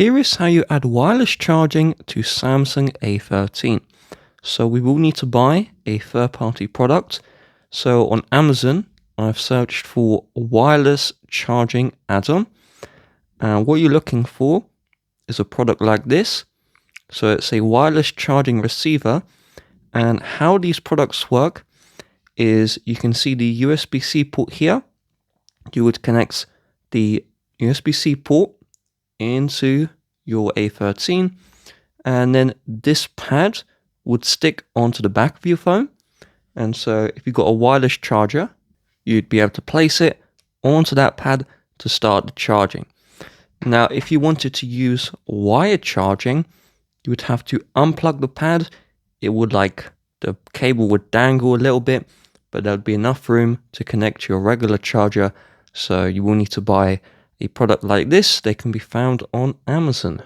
here is how you add wireless charging to Samsung A13. So we will need to buy a third-party product. So on Amazon, I've searched for wireless charging add-on. And what you're looking for is a product like this. So it's a wireless charging receiver. And how these products work is you can see the USB-C port here. You would connect the USB-C port into your A13, and then this pad would stick onto the back of your phone. And so if you've got a wireless charger, you'd be able to place it onto that pad to start the charging. Now, if you wanted to use wired charging, you would have to unplug the pad. It would the cable would dangle a little bit, but there would be enough room to connect to your regular charger. So you will need to buy a product like this. They can be found on Amazon.